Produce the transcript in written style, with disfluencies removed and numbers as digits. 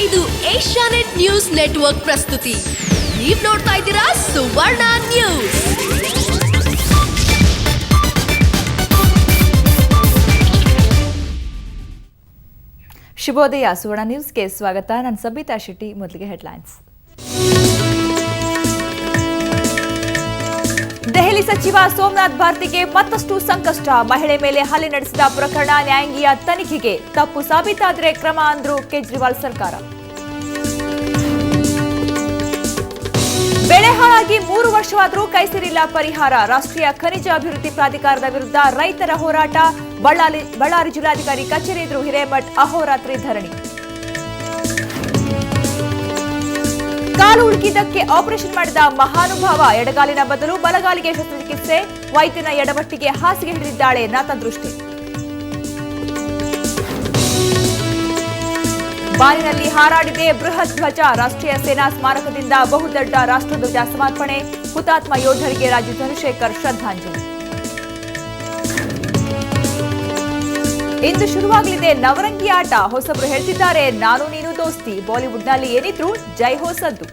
ಇದು Asianet news network ಪ್ರಸ್ತುತಿ. ನೀವು ನೋಡ್ತಾ ಇದ್ದೀರಾ ಸುವರ್ಣ ನ್ಯೂಸ್. ಶುಭೋದಯ. ಸುವರ್ಣ ನ್ಯೂಸ್ಗೆ ಸ್ವಾಗತ. ನಾನು ಸಬಿತಾ ಶೆಟ್ಟಿ. ಮೊದಲಿಗೆ ಹೆಡ್ಲೈನ್ಸ್. ದೆಹಲಿ ಸಚಿವ ಸೋಮನಾಥ್ ಭಾರತಿಗೆ ಮತ್ತಷ್ಟು ಸಂಕಷ್ಟ. ಮಹಿಳೆ ಮೇಲೆ ಹಲ್ಲೆ ನಡೆಸಿದ ಪ್ರಕರಣ ನ್ಯಾಯಾಂಗೀಯ ತನಿಖೆಗೆ. ತಪ್ಪು ಸಾಬೀತಾದರೆ ಕ್ರಮ ಅಂದ್ರು ಕೇಜ್ರಿವಾಲ್ ಸರ್ಕಾರ. ಬೆಳೆ ಹಾಳಾಗಿ 3 ವರ್ಷವಾದರೂ ಕೈಸೇರಿಲ್ಲ ಪರಿಹಾರ. ರಾಷ್ಟ್ರೀಯ ಖನಿಜ ಅಭಿವೃದ್ಧಿ ಪ್ರಾಧಿಕಾರದ ವಿರುದ್ಧ ರೈತರ ಹೋರಾಟ. ಬಳ್ಳಾರಿ ಜಿಲ್ಲಾಧಿಕಾರಿ ಕಚೇರಿ ಎದುರು ಹಿರೇಮಠ್ ಅಹೋರಾತ್ರಿ ಧರಣಿ. ಕಾಲು ಉಳುಕಿದ್ದಕ್ಕೆ ಆಪರೇಷನ್ ಮಾಡಿದ ಮಹಾನುಭಾವ. ಎಡಗಾಲಿನ ಬದಲು ಬಲಗಾಲಿಗೆ ಶಸ್ತ್ರಚಿಕಿತ್ಸೆ. ವೈದ್ಯನ ಎಡವಟ್ಟಿಗೆ ಹಾಸಿಗೆ ಹಿಡಿದಿದ್ದಾಳೆ ನಾಥದೃಷ್ಟಿ. ಬಾನಿನಲ್ಲಿ ಹಾರಾಡಿದೆ ಬೃಹತ್ ಧ್ವಜ. ರಾಷ್ಟ್ರೀಯ ಸೇನಾ ಸ್ಮಾರಕದಿಂದ ಬಹುದೊಡ್ಡ ರಾಷ್ಟ್ರಧ್ವಜ ಸಮರ್ಪಣೆ. ಹುತಾತ್ಮ ಯೋಧರಿಗೆ ರಾಜು ಚಂದ್ರಶೇಖರ್ ಶ್ರದ್ಧಾಂಜಲಿ. ಇಂದು ಶುರುವಾಗಲಿದೆ ನವರಂಗಿ ಆಟ. ಹೊಸಬರು ಹೇಳ್ತಿದ್ದಾರೆ ನಾನು ನೀನು ದೋಸ್ತಿ. ಬಾಲಿವುಡ್ನಲ್ಲಿ ಏನಿದ್ರು ಜೈ ಹೋ ಸದ್ದು.